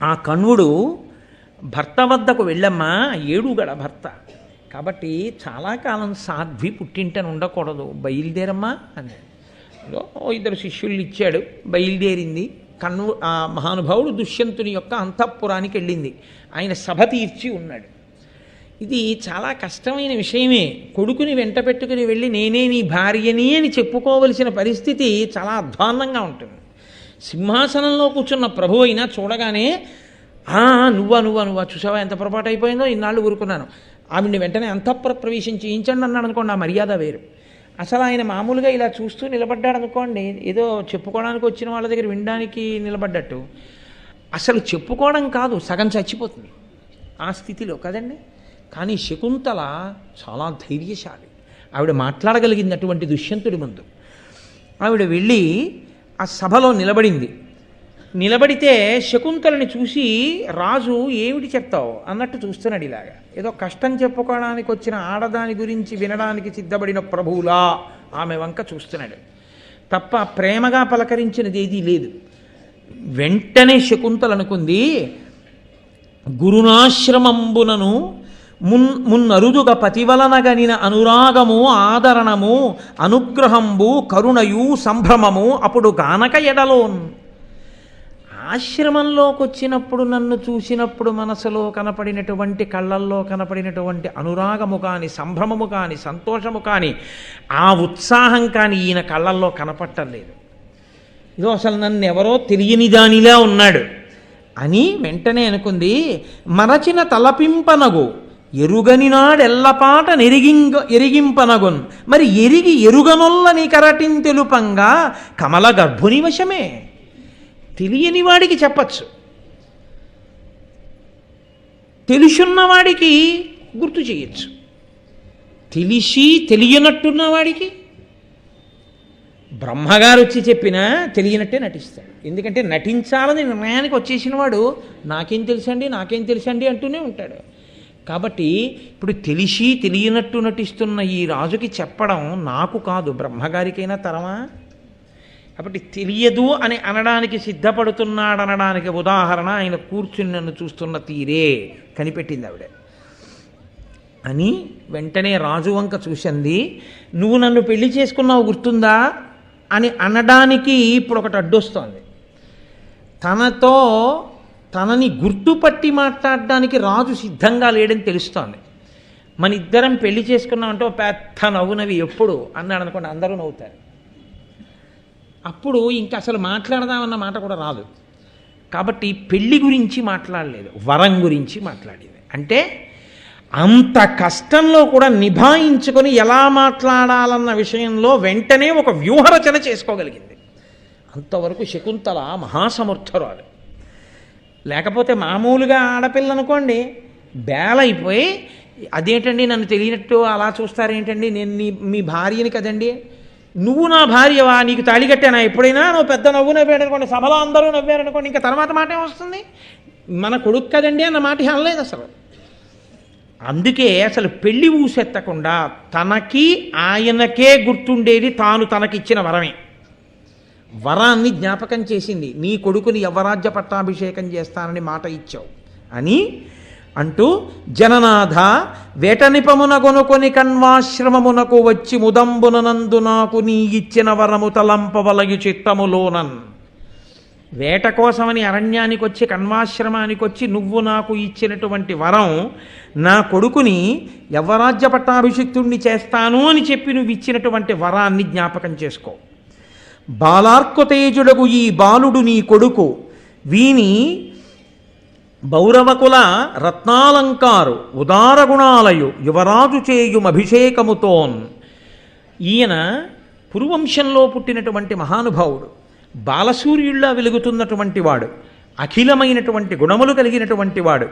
ఆ కణ్వుడు భర్త వద్దకు వెళ్ళమ్మా, ఏడుగడ భర్త కాబట్టి చాలా కాలం సాధ్వి పుట్టింటని ఉండకూడదు, బయలుదేరమ్మా అని ఇద్దరు శిష్యుల్ని ఇచ్చాడు. బయలుదేరింది. ఆ మహానుభావుడు దుష్యంతుని యొక్క అంతఃపురానికి వెళ్ళింది. ఆయన సభ తీర్చి ఉన్నాడు. ఇది చాలా కష్టమైన విషయమే. కొడుకుని వెంట పెట్టుకుని వెళ్ళి నేనే నీ భార్యని అని చెప్పుకోవలసిన పరిస్థితి చాలా అధ్వాన్నంగా ఉంటుంది. సింహాసనంలో కూర్చున్న ప్రభు అయినా చూడగానే నువ్వా చూసావా ఎంత పొరపాటు అయిపోయిందో, ఇన్నాళ్ళు ఊరుకున్నాను, ఆవిడ్ని వెంటనే అంతఃపుర ప్రవేశం చేయించండి అన్నాడు అనుకోండి, ఆ మర్యాద వేరు. అసలు ఆయన మామూలుగా ఇలా చూస్తూ నిలబడ్డాడు అనుకోండి, ఏదో చెప్పుకోవడానికి వచ్చిన వాళ్ళ దగ్గర వినడానికి నిలబడ్డట్టు. అసలు చెప్పుకోవడం కాదు, సగం చచ్చిపోతుంది ఆ స్థితిలో కదండి. కానీ శకుంతల చాలా ధైర్యశాలి. ఆవిడ మాట్లాడగలిగింది అటువంటి దుష్యంతుడి ముందు. ఆవిడ వెళ్ళి ఆ సభలో నిలబడింది. నిలబడితే శకుంతలని చూసి రాజు ఏమిటి చెప్తావు అన్నట్టు చూస్తున్నాడు. ఇలాగా ఏదో కష్టం చెప్పుకోవడానికి వచ్చిన ఆడదాని గురించి వినడానికి సిద్ధపడిన ప్రభువులా ఆమె వంక చూస్తున్నాడు తప్ప ప్రేమగా పలకరించినది ఏదీ లేదు. వెంటనే శకుంతల అనుకుంది, గురునాశ్రమంబునను మున్నరుదుగా పతివలనగనిన అనురాగము ఆదరణము అనుగ్రహంబు కరుణయు సంభ్రమము అప్పుడు గానక ఎడలోన్. ఆశ్రమంలోకి వచ్చినప్పుడు నన్ను చూసినప్పుడు మనసులో కనపడినటువంటి కళ్ళల్లో కనపడినటువంటి అనురాగము కానీ సంభ్రమము కానీ సంతోషము కానీ ఆ ఉత్సాహం కానీ ఈయన కళ్ళల్లో కనపట్టలేదు. ఇదో అసలు నన్ను ఎవరో తెలియని దానిలా ఉన్నాడు అని వెంటనే అనుకుంది. మరచిన తలపింపనగు ఎరుగని నాడెల్లపాట ఎరిగింపనగున్. మరి ఎరిగి ఎరుగనొల్లని కరటిన్ తెలుపంగా కమల గర్భుని వశమే. తెలియని వాడికి చెప్పచ్చు, తెలుసున్నవాడికి గుర్తు చేయొచ్చు. తెలిసి తెలియనట్టున్న వాడికి బ్రహ్మగారు వచ్చి చెప్పినా తెలియనట్టే నటిస్తాడు. ఎందుకంటే నటించాలని నిర్ణయానికి వచ్చేసిన వాడు నాకేం తెలుసండి అంటూనే ఉంటాడు. కాబట్టి ఇప్పుడు తెలిసి తెలియనట్టు నటిస్తున్న ఈ రాజుకి చెప్పడం నాకు కాదు, బ్రహ్మగారికైనా తరమా? కాబట్టి తెలియదు అని అనడానికి సిద్ధపడుతున్నాడనడానికి ఉదాహరణ ఆయన కూర్చుని నన్ను చూస్తున్న తీరే కనిపెట్టింది ఆవిడ అని. వెంటనే రాజు వంక చూసింది. నువ్వు నన్ను పెళ్లి చేసుకున్నావు గుర్తుందా అని అనడానికి ఇప్పుడు ఒకటి అడ్డొస్తోంది. తనని గుర్తుపట్టి మాట్లాడడానికి రాజు సిద్ధంగా లేడని తెలుస్తోంది. మన ఇద్దరం పెళ్లి చేసుకున్నామంటే ఓ పెద్ద నవ్వునవి ఎప్పుడు అన్నాడు అనుకోండి, అందరూ నవ్వుతారు. అప్పుడు ఇంకా అసలు మాట్లాడదామన్న మాట కూడా రాదు. కాబట్టి పెళ్లి గురించి మాట్లాడలేదు, వరం గురించి మాట్లాడేది. అంటే అంత కష్టంలో కూడా నిభాయించుకొని ఎలా మాట్లాడాలన్న విషయంలో వెంటనే ఒక వ్యూహరచన చేసుకోగలిగింది. అంతవరకు శకుంతల మహాసమర్థురాలు. లేకపోతే మామూలుగా ఆడపిల్ల అనుకోండి, బేలైపోయి అదేంటండి నన్ను తెలియనట్టు అలా చూస్తారేంటండి, నేను మీ భార్యని కదండి, నువ్వు నా భార్యవా, నీకు తాళి కట్టానా ఎప్పుడైనా, నువ్వు పెద్ద నవ్వు నవ్వాడు అనుకోండి, సభలో అందరూ నవ్వారనుకోండి, ఇంకా తర్వాత మాట ఏమొస్తుంది, మన కొడుకు కదండి అన్న మాట అనలేదు అసలు. అందుకే అసలు పెళ్లి ఊసెత్తకుండా తనకి ఆయనకే గుర్తుండేది తాను తనకిచ్చిన వరమే. వరాన్ని జ్ఞాపకం చేసింది. నీ కొడుకుని యవరాజ్య పట్టాభిషేకం చేస్తానని మాట ఇచ్చావు అని అంటూ, జననాథ వేటనిపమున గొనుకొని కణ్వాశ్రమమునకు వచ్చి ముదంబునందు నాకు నీ ఇచ్చిన వరము తలంపవలయు చిత్తములోనన్. వేట కోసమని అరణ్యానికి వచ్చి కణ్వాశ్రమానికి వచ్చి నువ్వు నాకు ఇచ్చినటువంటి వరం, నా కొడుకుని యవరాజ్య పట్టాభిషిక్తుణ్ణి చేస్తాను అని చెప్పి నువ్వు ఇచ్చినటువంటి వరాన్ని జ్ఞాపకం చేసుకో. బాలార్కుతేజుడగు ఈ బాలుడు నీ కొడుకు, వీని బౌరవకుల రత్నాలంకారు ఉదారగుణాలయు యువరాజు చేయుమభిషేకముతోన్. ఈయన పురువంశంలో పుట్టినటువంటి మహానుభావుడు, బాలసూర్యుల్లా వెలుగుతున్నటువంటి వాడు, అఖిలమైనటువంటి గుణములు కలిగినటువంటి వాడు.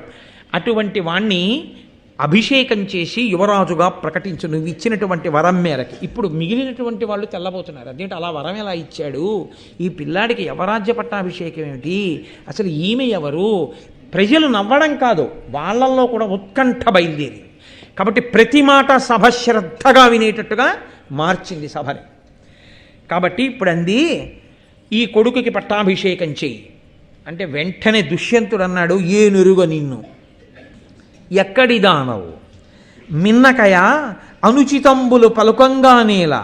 అటువంటి వాణ్ణి అభిషేకం చేసి యువరాజుగా ప్రకటించు నువ్వు ఇచ్చినటువంటి వరం మేరకి. ఇప్పుడు మిగిలినటువంటి వాళ్ళు తెల్లబోతున్నారు, అదేంటి అలా వరం ఎలా ఇచ్చాడు, ఈ పిల్లాడికి యవరాజ్య పట్టాభిషేకం ఏమిటి, అసలు ఈమె ఎవరు. ప్రజలు నవ్వడం కాదు, వాళ్ళల్లో కూడా ఉత్కంఠ బయలుదేరి. కాబట్టి ప్రతి మాట సభ శ్రద్ధగా వినేటట్టుగా మార్చింది సభని. కాబట్టి ఇప్పుడు అంది, ఈ కొడుకుకి పట్టాభిషేకం చెయ్యి అంటే వెంటనే దుష్యంతుడు అన్నాడు, ఏనురుగ నిన్ను, ఎక్కడిదానవు, మిన్నకయ అనుచితంబులు పలుకంగానేల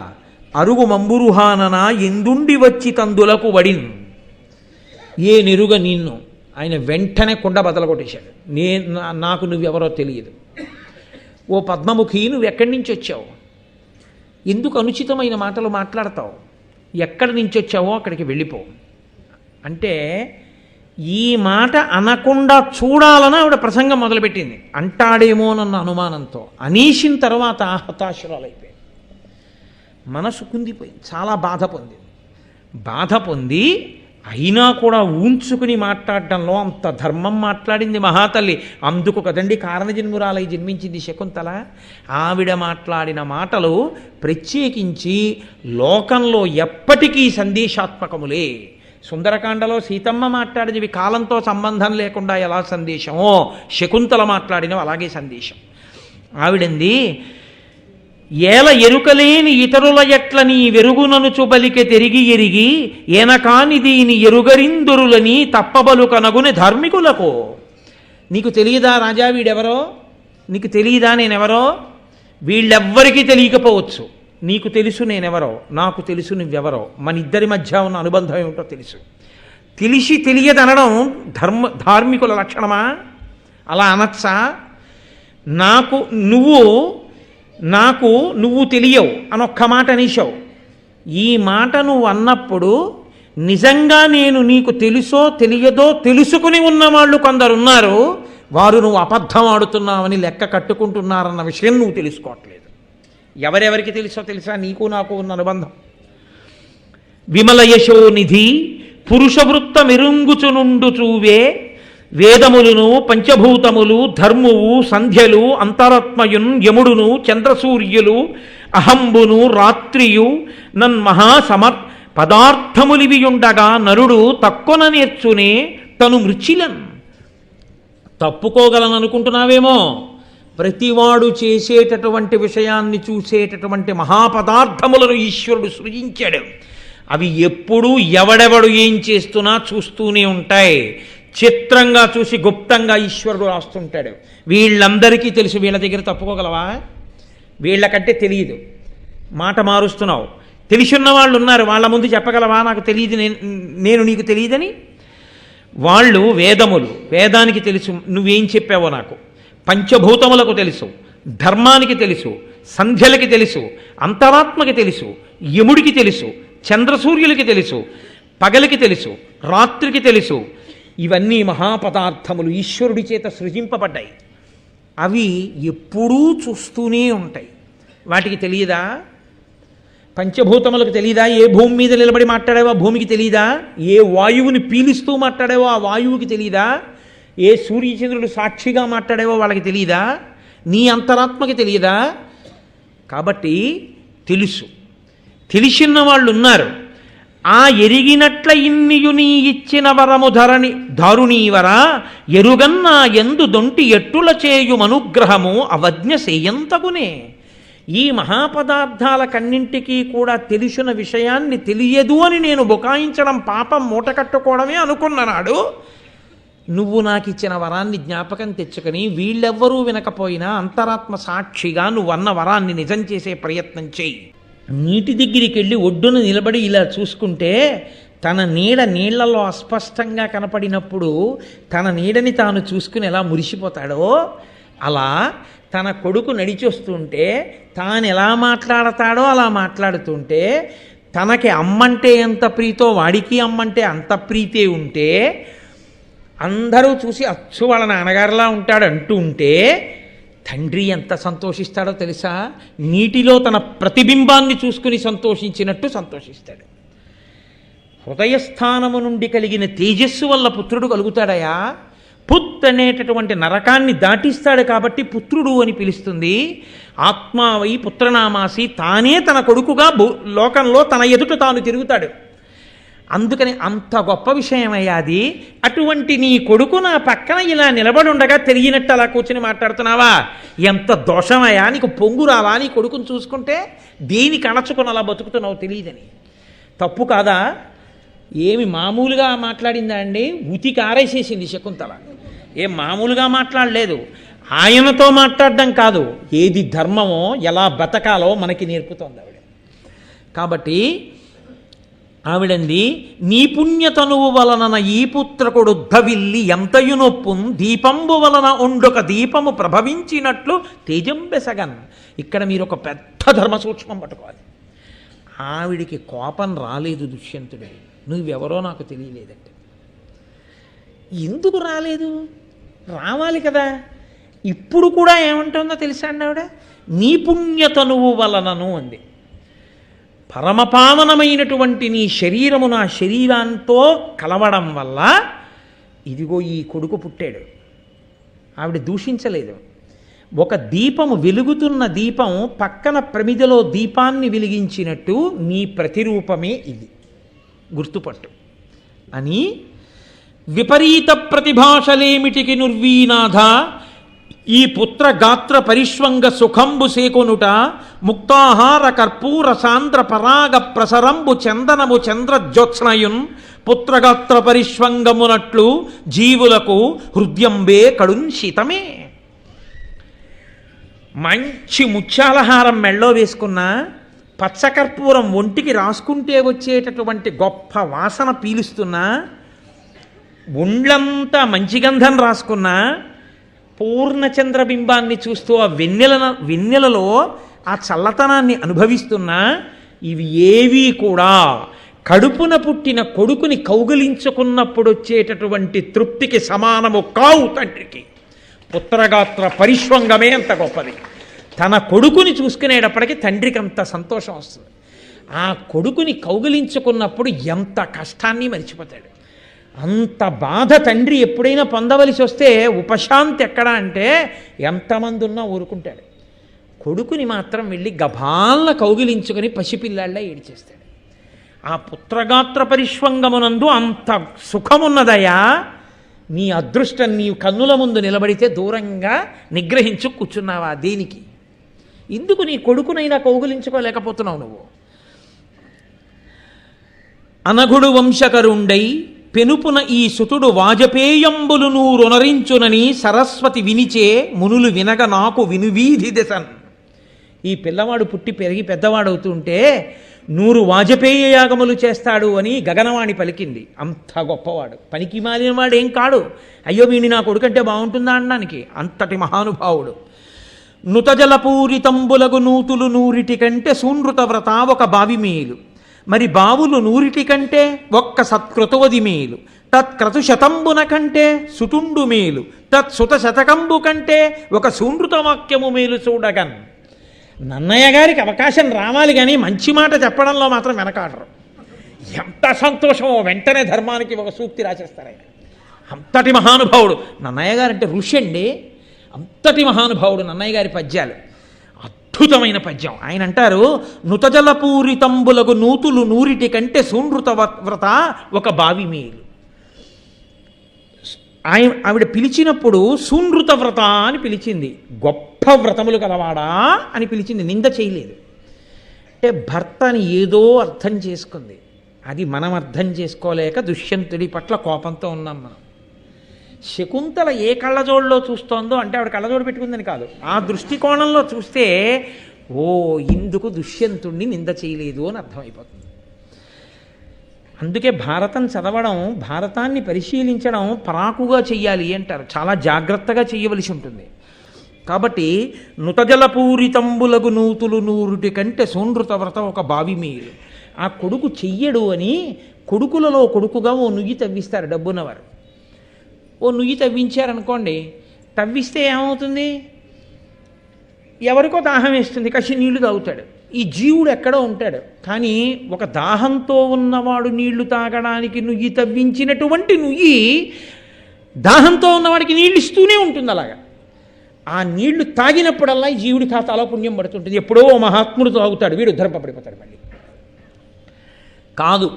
అరుగు మంబురుహానన ఎందుండి వచ్చి తందులకు వడిన్. ఏ నెరుగ నిన్ను. ఆయన వెంటనే కుండ బదలగొట్టేశాడు. నాకు నువ్వెవరో తెలియదు. ఓ పద్మముఖి, నువ్వు ఎక్కడి నుంచి వచ్చావు? ఎందుకు అనుచితమైన మాటలు మాట్లాడతావు? ఎక్కడి నుంచి వచ్చావో అక్కడికి వెళ్ళిపో అంటే, ఈ మాట అనకుండా చూడాలని ఆవిడ ప్రసంగం మొదలుపెట్టింది. అంటాడేమోనన్న అనుమానంతో. అనేసిన తర్వాత హతాశురాలైపోయింది. మనసు కుందిపోయింది. చాలా బాధ పొందింది. బాధ పొంది అయినా కూడా ఊంచుకుని మాట్లాడడంలో అంత ధర్మం మాట్లాడింది మహాతల్లి. అందుకు కదండి కారణజన్మురాలై జన్మించింది శకుంతల. ఆవిడ మాట్లాడిన మాటలు ప్రత్యేకించి లోకంలో ఎప్పటికీ సందేశాత్మకములే. సుందరకాండలో సీతమ్మ మాట్లాడినవి కాలంతో సంబంధం లేకుండా ఎలా సందేశమో, శకుంతల మాట్లాడినవి అలాగే సందేశం. ఆవిడంది, ఏల ఎరుకలేని ఇతరుల ఎట్ల నీ వెరుగుననుచు బలికె తిరిగి ఎరిగి ఏనకాని దీని ఎరుగరిందురులని తప్పబలు కనగుని ధార్మికులకు. నీకు తెలియదా రాజా వీడెవరో? నీకు తెలియదా నేనెవరో? వీళ్ళెవ్వరికీ తెలియకపోవచ్చు. నీకు తెలుసు నేనెవరో, నాకు తెలుసు నువ్వెవరో. మన ఇద్దరి మధ్య ఉన్న అనుబంధం ఏమిటో తెలుసు. తెలిసి తెలియదనడం ధార్మికుల లక్షణమా? అలా అనొచ్చా? నాకు నువ్వు తెలియవు అనొక్క మాట అనేశావు. ఈ మాట నువ్వు అన్నప్పుడు నిజంగా నేను నీకు తెలుసో తెలియదో తెలుసుకుని ఉన్నవాళ్ళు కొందరున్నారు. వారు నువ్వు అబద్ధం ఆడుతున్నావని లెక్క కట్టుకుంటున్నారన్న విషయం నువ్వు తెలుసుకోవట్లేదు. ఎవరెవరికి తెలుసో తెలుసా? నీకు నాకు ఉన్న అనుబంధం. విమల యశోనిధి పురుష వృత్త మెరుంగుచునుండు చూవే వేదములను పంచభూతములు ధర్మువు సంధ్యలు అంతరాత్మయున్ యముడును చంద్రసూర్యులు అహంబును రాత్రియు నన్మహాసమర్ పదార్థములివియుండగా నరుడు తక్కువ నేర్చునే తను మృచిలన్. తప్పుకోగలననుకుంటున్నావేమో? ప్రతివాడు చేసేటటువంటి విషయాన్ని చూసేటటువంటి మహాపదార్థములను ఈశ్వరుడు సృజించాడు. అవి ఎప్పుడూ ఎవడెవడు ఏం చేస్తున్నా చూస్తూనే ఉంటాయి. చిత్రంగా చూసి గుప్తంగా ఈశ్వరుడు రాస్తుంటాడు. వీళ్ళందరికీ తెలుసు. వీళ్ళ దగ్గర తప్పుకోగలవా? వీళ్ళకంటే తెలియదు, మాట మారుస్తున్నావు. తెలిసిన్న వాళ్ళు ఉన్నారు, వాళ్ళ ముందు చెప్పగలవా నాకు తెలియదు, నేను నీకు తెలియదని? వాళ్ళు వేదములు, వేదానికి తెలుసు నువ్వేం చెప్పావో నాకు. పంచభూతములకు తెలుసు, ధర్మానికి తెలుసు, సంధ్యలకి తెలుసు, అంతరాత్మకి తెలుసు, యముడికి తెలుసు, చంద్రసూర్యులకి తెలుసు, పగలికి తెలుసు, రాత్రికి తెలుసు. ఇవన్నీ మహాపదార్థములు ఈశ్వరుడి చేత సృజింపబడ్డాయి. అవి ఎప్పుడూ చూస్తూనే ఉంటాయి. వాటికి తెలియదా? పంచభూతములకు తెలియదా? ఏ భూమి మీద నిలబడి మాట్లాడావో ఆ భూమికి తెలియదా? ఏ వాయువుని పీలుస్తూ మాట్లాడావో ఆ వాయువుకి తెలియదా? ఏ సూర్యచంద్రుడు సాక్షిగా మాట్లాడావో వాళ్ళకి తెలియదా? నీ అంతరాత్మకి తెలియదా? కాబట్టి తెలుసు. తెలిసిన వాళ్ళు ఉన్నారు. ఆ ఎరిగినట్ల ఇన్నియు నీ ఇచ్చిన వరము దారుణీవరా ఎరుగన్నా ఎందు దొంటి ఎట్టుల చేయుమనుగ్రహము అవజ్ఞ సేయంతగునే. ఈ మహాపదార్థాలకన్నింటికీ కూడా తెలిసిన విషయాన్ని తెలియదు అని నేను బుకాయించడం పాపం మూట కట్టుకోవడమే అనుకున్ననాడు నువ్వు నాకు ఇచ్చిన వరాన్ని జ్ఞాపకం తెచ్చుకొని వీళ్ళెవ్వరూ వినకపోయినా అంతరాత్మ సాక్షిగా నువ్వన్న వరాన్ని నిజం చేసే ప్రయత్నం చెయ్యి. నీటి దగ్గరికి వెళ్ళి ఒడ్డున నిలబడి ఇలా చూసుకుంటే తన నీడ నీళ్లలో అస్పష్టంగా కనపడినప్పుడు తన నీడని తాను చూసుకుని ఎలా మురిసిపోతాడో అలా తన కొడుకు నడిచొస్తుంటే తాను ఎలా మాట్లాడతాడో అలా మాట్లాడుతుంటే తనకి అమ్మంటే ఎంత ప్రీతో వాడికి అమ్మంటే అంత ప్రీతే ఉంటే అందరూ చూసి అచ్చు వాళ్ళ నాన్నగారిలా ఉంటాడు అంటూ ఉంటే తండ్రి ఎంత సంతోషిస్తాడో తెలుసా? నీటిలో తన ప్రతిబింబాన్ని చూసుకుని సంతోషించినట్టు సంతోషిస్తాడు. హృదయస్థానము నుండి కలిగిన తేజస్సు వల్ల పుత్రుడు కలుగుతాడయా. పుత్ అనేటటువంటి నరకాన్ని దాటిస్తాడు కాబట్టి పుత్రుడు అని పిలుస్తుంది. ఆత్మావై పుత్రనామాసి తానే తన కొడుకుగా లోకంలో తన ఎదుట తాను తిరుగుతాడు. అందుకని అంత గొప్ప విషయమయ్యా అది. అటువంటి నీ కొడుకు నా పక్కన ఇలా నిలబడి ఉండగా తెలియనట్టు అలా కూర్చొని మాట్లాడుతున్నావా? ఎంత దోషమయ్యా! నీకు పొంగు రావా నీ కొడుకుని చూసుకుంటే? దేనికి అణచుకొని అలా బతుకుతున్నావు తెలియదని. తప్పు కాదా? ఏమి మామూలుగా మాట్లాడిందా అండి? ఉతికి ఆరేసేసింది శకుంతల. ఏం మామూలుగా మాట్లాడలేదు. ఆయనతో మాట్లాడడం కాదు, ఏది ధర్మమో ఎలా బతకాలో మనకి నేర్పుతోంది ఆవిడ. కాబట్టి ఆవిడంది, నీ పుణ్యతనువు వలన ఈ పుత్రకుడు ధవిల్లి ఎంతయు నొప్పున్ దీపంబు వలన ఉండొక దీపము ప్రభవించినట్లు తేజంబెసగన్. ఇక్కడ మీరు ఒక పెద్ద ధర్మ సూక్ష్మం పట్టుకోవాలి. ఆవిడికి కోపం రాలేదు దుష్యంతుడి, నువ్వెవరో నాకు తెలియలేదంటే. ఎందుకు రాలేదు? రావాలి కదా. ఇప్పుడు కూడా ఏమంటుందో తెలుసా అండి ఆవిడ? నీ పుణ్యతనువు వలనను అంది. పరమపావనమైనటువంటి నీ శరీరము నా శరీరంతో కలవడం వల్ల ఇదిగో ఈ కొడుకు పుట్టాడు. ఆవిడ దూషించలేదు. ఒక దీపము, వెలుగుతున్న దీపం పక్కన ప్రమిదలో దీపాన్ని వెలిగించినట్టు నీ ప్రతిరూపమే ఇది, గుర్తుపట్టు అని. విపరీత ప్రతిభాషలేమిటికి నుర్వీనాథ ఈ పుత్ర గాత్ర పరిష్వంగ సుఖంబు సేకొనుట ముక్తాహార కర్పూర సాంద్ర పరాగ ప్రసరంబు చందనము చంద్రజ్యోత్స్నయున్ పుత్రగాత్ర పరిష్వంగమునట్లు జీవులకు హృదయంబే కడున్ శీతమే. మంచి ముత్యాలహారం మెళ్ళో వేసుకున్న, పచ్చకర్పూరం ఒంటికి రాసుకుంటే వచ్చేటటువంటి గొప్ప వాసన పీలుస్తున్నా, ఒండ్లంతా మంచి గంధం రాసుకున్న, పూర్ణచంద్రబింబాన్ని చూస్తూ ఆ వెన్నెలలో ఆ చల్లతనాన్ని అనుభవిస్తున్నా, ఇవి ఏవీ కూడా కడుపున పుట్టిన కొడుకుని కౌగిలించుకున్నప్పుడు వచ్చేటటువంటి తృప్తికి సమానము కావు తండ్రికి. పుత్రగాత్ర పరిష్వంగమే అంత గొప్పది. తన కొడుకుని చూసుకునేటప్పటికీ తండ్రికి అంత సంతోషం వస్తుంది. ఆ కొడుకుని కౌగిలించుకున్నప్పుడు ఎంత కష్టాన్ని మరిచిపోతాడు. అంత బాధ తండ్రి ఎప్పుడైనా పొందవలసి వస్తే ఉపశాంతి ఎక్కడ అంటే ఎంతమంది ఉన్నా ఊరుకుంటాడు. కొడుకుని మాత్రం వెళ్ళి గభాల్న కౌగిలించుకొని పసిపిల్లాళ్ళ ఏడ్చేస్తాడు. ఆ పుత్రగాత్ర పరిష్వంగమునందు అంత సుఖమున్నదయా, నీ అదృష్టం నీ కన్నుల ముందు నిలబడితే దూరంగా నిగ్రహించు కూర్చున్నావా? దేనికి? ఎందుకు నీ కొడుకునైనా కౌగులించుకోలేకపోతున్నావు నువ్వు? అనఘుడు వంశకరుండై పెనుపున ఈ సుతుడు వాజపేయంబులు నూరొనరించునని సరస్వతి వినిచే మునులు వినగ నాకు వినువీధి దశన్. ఈ పిల్లవాడు పుట్టి పెరిగి పెద్దవాడవుతుంటే 100 వాజపేయ యాగములు చేస్తాడు అని గగనవాణి పలికింది. అంత గొప్పవాడు, పనికి మాలినవాడు ఏం కాడు. అయ్యో వీణి నా కొడుకంటే బాగుంటుందా అనడానికి అంతటి మహానుభావుడు. నుతజలపూరితంబులగు నూతులు 100 కంటే సూనృత వ్రత ఒక బావి మేలు. మరి బావులు 100 కంటే ఒక్క సత్కృతవది మేలు. తత్క్రతు శతంబున కంటే సుటుండు మేలు. తత్సుత శతకంబు కంటే ఒక సూనృత వాక్యము మేలు చూడగన్. నన్నయ్య గారికి అవకాశం రావాలి కానీ మంచి మాట చెప్పడంలో మాత్రం వెనకాడరు. ఎంత సంతోషమో, వెంటనే ధర్మానికి ఒక సూక్తి రాసేస్తారు ఆయన. అంతటి మహానుభావుడు నన్నయ్య గారు. అంటే ఋషి అండి, అంతటి మహానుభావుడు నన్నయ్య గారి పద్యాలు. అద్భుతమైన పద్యం. ఆయన అంటారు, నుతజలపూరితంబులగు నూతులు 100 కంటే సూనృత వ్రత ఒక బావి మేలు. ఆవిడ పిలిచినప్పుడు సూనృత వ్రత అని పిలిచింది. గొప్ప వ్రతములు కలవాడా అని పిలిచింది, నింద చేయలేదు. అంటే భర్తని ఏదో అర్థం చేసుకుంది. అది మనం అర్థం చేసుకోలేక దుష్యంతుడి పట్ల కోపంతో ఉన్నాం మనం. శకుంతల ఏ కళ్ళజోడులో చూస్తోందో అంటే ఆవిడ కళ్ళజోడు పెట్టుకుందని కాదు, ఆ దృష్టికోణంలో చూస్తే ఓ ఇందుకు దుష్యంతుణ్ణి నింద చేయలేదు అని అర్థమైపోతుంది. అందుకే భారతం చదవడం, భారతాన్ని పరిశీలించడం పరాకుగా చెయ్యాలి అంటారు. చాలా జాగ్రత్తగా చెయ్యవలసి ఉంటుంది. కాబట్టి నుతజలపూరితంబులగు నూతులు 100 కంటే సూనృత వ్రత ఒక బావి మేలు. ఆ కొడుకు చెయ్యడు అని కొడుకులలో కొడుకుగా ఓ నుయ్యి తవ్విస్తారు డబ్బున్నవారు. ఓ నుయ్యి తవ్వించారనుకోండి, తవ్విస్తే ఏమవుతుంది? ఎవరికో దాహం వేస్తుంది, కసి నీళ్లు తాగుతాడు. ఈ జీవుడు ఎక్కడో ఉంటాడు, కానీ ఒక దాహంతో ఉన్నవాడు నీళ్లు తాగడానికి నుయ్యి తవ్వించినటువంటి నుయ్యి దాహంతో ఉన్నవాడికి నీళ్ళు ఇస్తూనే ఉంటుంది. అలాగా ఆ నీళ్లు తాగినప్పుడల్లా ఈ జీవుడి ఖాతాలో పుణ్యం పడుతుంటుంది. ఎప్పుడో మహాత్ముడు తాగుతాడు, వీడు ఉద్ధరింపబడిపోతాడు. మళ్ళీ కాదు,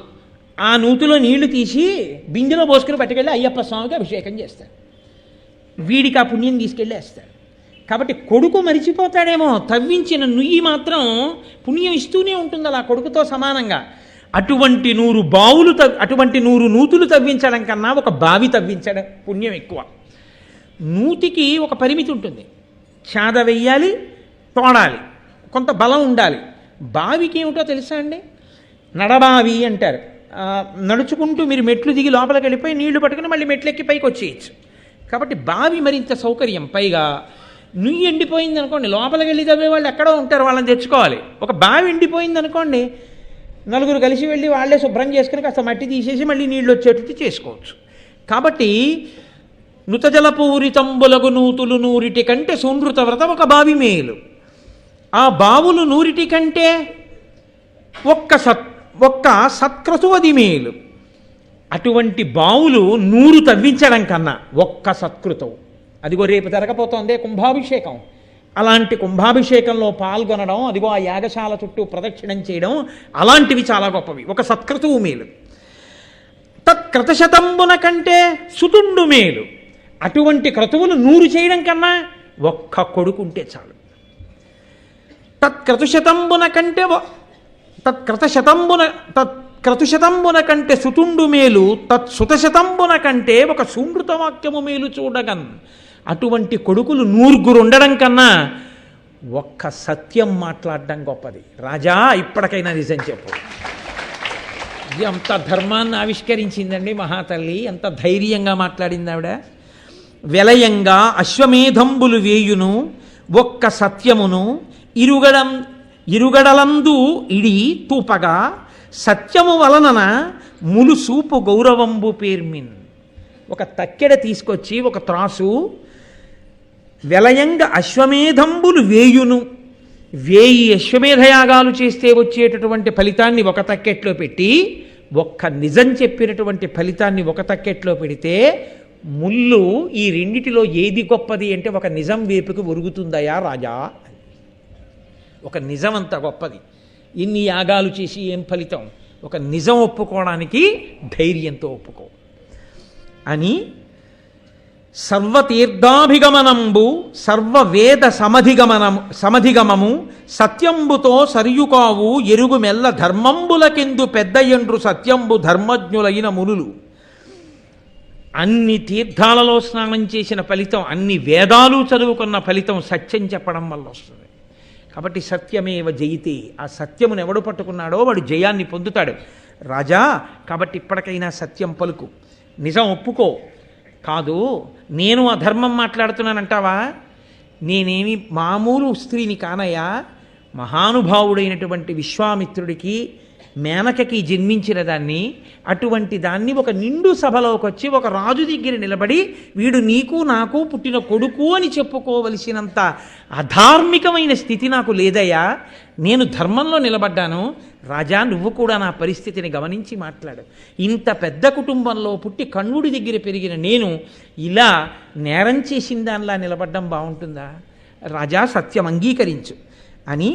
ఆ నూతిలో నీళ్లు తీసి బిందెలో పోసుకుని పట్టుకెళ్ళి అయ్యప్ప స్వామికి అభిషేకం చేస్తాడు. వీడికి ఆ పుణ్యం తీసుకెళ్ళి వేస్తాడు. కాబట్టి కొడుకు మరిచిపోతాడేమో, తవ్వించిన నుయ్యి మాత్రం పుణ్యం ఇస్తూనే ఉంటుంది అలా కొడుకుతో సమానంగా. అటువంటి 100 నూతులు తవ్వించడం కన్నా ఒక బావి తవ్వించడం పుణ్యం ఎక్కువ. నూతికి ఒక పరిమితి ఉంటుంది, చాద వెయ్యాలి, తోడాలి, కొంత బలం ఉండాలి. బావికి ఏమిటో తెలుసా అండి? నడబావి అంటారు. నడుచుకుంటూ మీరు మెట్లు దిగి లోపలికి వెళ్ళిపోయి నీళ్లు పట్టుకుని మళ్ళీ మెట్లు ఎక్కి పైకి వచ్చేయచ్చు. కాబట్టి బావి మరింత సౌకర్యం. పైగా నుయ్యి ఎండిపోయింది అనుకోండి, లోపలికి వెళ్ళి తవ్వే వాళ్ళు ఎక్కడో ఉంటారు, వాళ్ళని తెచ్చుకోవాలి. ఒక బావి ఎండిపోయింది అనుకోండి, నలుగురు కలిసి వెళ్ళి వాళ్ళే శుభ్రం చేసుకుని కాస్త మట్టి తీసేసి మళ్ళీ నీళ్ళు వచ్చేటట్టు చేసుకోవచ్చు. కాబట్టి నుతజలపూరితంబులగు నూతులు 100 కంటే సునృత వ్రతం ఒక బావి మేలు. ఆ బావులు 100 కంటే ఒక్క సత్క్రతువది మేలు. అటువంటి బావులు 100 తవ్వించడం కన్నా ఒక్క సత్కృతం. అదిగో రేపు జరగబోతోందే కుంభాభిషేకం. అలాంటి కుంభాభిషేకంలో పాల్గొనడం, అదిగో ఆ యాగశాల చుట్టూ ప్రదక్షిణం చేయడం, అలాంటివి చాలా గొప్పవి. ఒక సత్క్రతువు మేలు. తత్క్రతశతంబున కంటే సుతుండు మేలు. అటువంటి క్రతువులు 100 చేయడం కన్నా ఒక్క కొడుకుంటే చాలు. తత్క్రతుశతంబున కంటే సుతుండు మేలు, తత్సుతశతంబున కంటే ఒక సునృతవాక్యము మేలు చూడగన్. అటువంటి కొడుకులు 100 ఉండడం కన్నా ఒక్క సత్యం మాట్లాడడం గొప్పది. రాజా, ఇప్పటికైనా నిజం చెప్పు. ఎంత ధర్మాన్ని ఆవిష్కరించిందండి మహాతల్లి, ఎంత ధైర్యంగా మాట్లాడింది ఆవిడ. వెలయంగా అశ్వమేధంబులు వేయును ఒక్క సత్యమును ఇరుగడలందు ఇడి తూపగా సత్యము వలనన ములుసూపు గౌరవంబు పేర్మిన్. ఒక తక్కెడ తీసుకొచ్చి ఒక త్రాసు, వెలయంగా అశ్వమేధంబులు వేయును, 1000 అశ్వమేధయాగాలు చేస్తే వచ్చేటటువంటి ఫలితాన్ని ఒక తక్కెట్లో పెట్టి, ఒక్క నిజం చెప్పినటువంటి ఫలితాన్ని ఒక తక్కెట్లో పెడితే, ముళ్ళు ఈ రెండిటిలో ఏది గొప్పది అంటే ఒక నిజం వేపుకి ఒరుగుతుందయా రాజా. ఒక నిజం అంత గొప్పది. ఇన్ని యాగాలు చేసి ఏం ఫలితం? ఒక నిజం ఒప్పుకోవడానికి ధైర్యంతో ఒప్పుకో అని. సర్వతీర్థాభిగమనంబు సర్వవేద సమధిగమము సత్యంబుతో సరియుకావు ఎరుగు మెల్ల ధర్మంబులకెందు పెద్ద ఎండ్రు సత్యంబు ధర్మజ్ఞులైన మునులు. అన్ని తీర్థాలలో స్నానం చేసిన ఫలితం, అన్ని వేదాలు చదువుకున్న ఫలితం సత్యం చెప్పడం వల్ల వస్తుంది. కాబట్టి సత్యమేవ జయితే. ఆ సత్యమును ఎవడు పట్టుకున్నాడో వాడు జయాన్ని పొందుతాడు. రాజా, కాబట్టి ఇప్పటికైనా సత్యం పలుకు, నిజం ఒప్పుకో. కాదు నేను అధర్మం మాట్లాడుతున్నానంటావా? నేనేమి మామూలు స్త్రీని కానయ్యా. మహానుభావుడైనటువంటి విశ్వామిత్రుడికి మేనకకి జన్మించిన దాన్ని. అటువంటి దాన్ని ఒక నిండు సభలోకి వచ్చి ఒక రాజు దగ్గర నిలబడి వీడు నీకు నాకు పుట్టిన కొడుకు అని చెప్పుకోవలసినంత అధార్మికమైన స్థితి నాకు లేదయ్యా. నేను ధర్మంలో నిలబడ్డాను. రాజా, నువ్వు కూడా నా పరిస్థితిని గమనించి మాట్లాడు. ఇంత పెద్ద కుటుంబంలో పుట్టి కణ్వుడి దగ్గర పెరిగిన నేను ఇలా నేరం చేసిన దానిలా నిలబడ్డం బాగుంటుందా? రాజా, సత్యం అంగీకరించు అని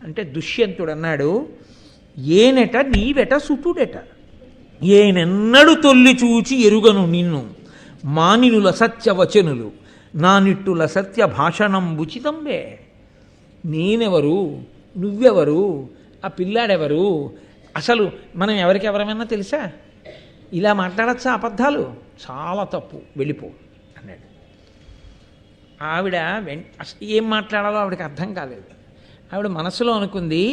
అంటే దుష్యంతుడు అన్నాడు, ఏనెట నీవెట సుతుడెట, ఏనెన్నడు తొల్లి చూచి ఎరుగను నిన్ను, మానినుల సత్యవచనులు నా నిట్టుల సత్య భాషణం ఉచితంబే. నేనెవరు, నువ్వెవరు, ఆ పిల్లాడెవరు, అసలు మనం ఎవరికెవరమైనా తెలుసా? ఇలా మాట్లాడచ్చా అబద్ధాలు? చాలా తప్పు, వెళ్ళిపో అన్నాడు. ఆవిడ ఏం మాట్లాడాలో ఆవిడకి అర్థం కాలేదు. ఆవిడ మనసులో అనుకుంది,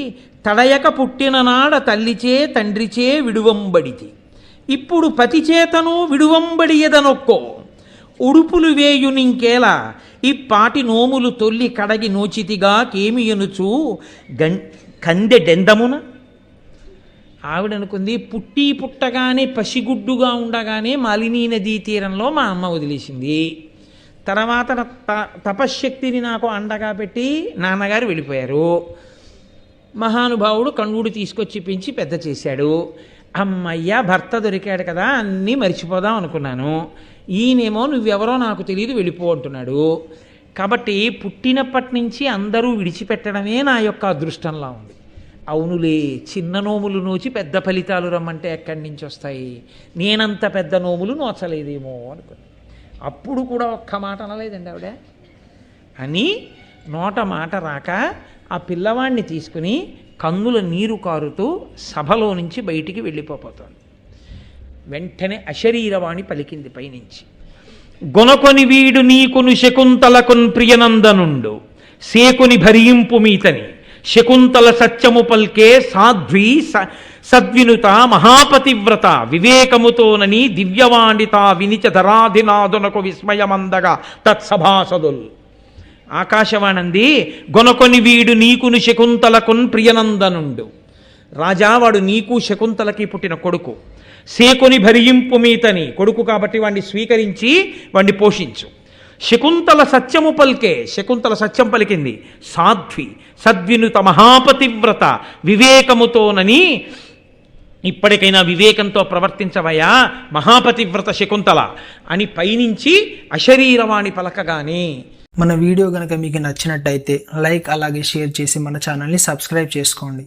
తడయక పుట్టిన నాడ తల్లిచే తండ్రిచే విడువంబడితి, ఇప్పుడు పతిచేతను విడువంబడియదనొక్కో, ఉడుపులు వేయునింకేలా ఈ పాటి నోములు తొల్లి కడగి నోచితిగా కేమియనుచు కందెడెందమున. ఆవిడ అనుకుంది, పుట్టగానే పసిగుడ్డుగా ఉండగానే మాలినీ నదీ తీరంలో మా అమ్మ వదిలేసింది. తర్వాత తపశ్శక్తిని నాకు అండగా పెట్టి నాన్నగారు వెళ్ళిపోయారు. మహానుభావుడు కణ్వుడు తీసుకొచ్చి పెంచి పెద్ద చేశాడు. అమ్మయ్య, భర్త దొరికాడు కదా, అన్నీ మర్చిపోదాం అనుకున్నాను. ఈయనేమో నువ్వెవరో నాకు తెలియదు వెళ్ళిపో అంటున్నాడు. కాబట్టి పుట్టినప్పటి నుంచి అందరూ విడిచిపెట్టడమే నా యొక్క అదృష్టంలా ఉంది. అవునులే, చిన్న నోములు నోచి పెద్ద ఫలితాలు రమ్మంటే ఎక్కడి నుంచి వస్తాయి? నేనంత పెద్ద నోములు నోచలేదేమో అనుకున్నాను. అప్పుడు కూడా ఒక్క మాట అనలేదండి ఆవిడ. అని నోట మాట రాక ఆ పిల్లవాడిని తీసుకుని కన్నుల నీరు కారుతూ సభలో నుంచి బయటికి వెళ్ళిపోతోంది. వెంటనే అశరీరవాణి పలికింది పైనుంచి, గొనకొని వీడు నీకును శకుంతలకున్ ప్రియనందనుండు, సేకుని భరింపు మీతని శకుంతల సత్యము పల్కే సాధ్వి సద్వినుత మహాపతివ్రత వివేకముతోనని దివ్యవాణిత వినిచ ధరాధినాదునకు విస్మయమందగా తత్సభాసదుల్. ఆకాశవాణంది, గొనకొని వీడు నీకును శకుంతలకున్ ప్రియనందనుండు. రాజా, వాడు నీకు శకుంతలకి పుట్టిన కొడుకు. సేకుని భరింపు మీతని, కొడుకు కాబట్టి వాడిని స్వీకరించి వాడిని పోషించు. శకుంతల సత్యము పలికే, శకుంతల సత్యం పలికింది. సాధ్వి సద్వినుత మహాపతివ్రత వివేకముతోనని, ఇప్పటికైనా వివేకంతో ప్రవర్తించవయా మహాపతివ్రత శకుంతల అని పైనుంచి అశరీరవాణి పలకగానే. మన వీడియో కనుక మీకు నచ్చినట్టయితే లైక్ అలాగే షేర్ చేసి మన ఛానల్ని సబ్స్క్రైబ్ చేసుకోండి.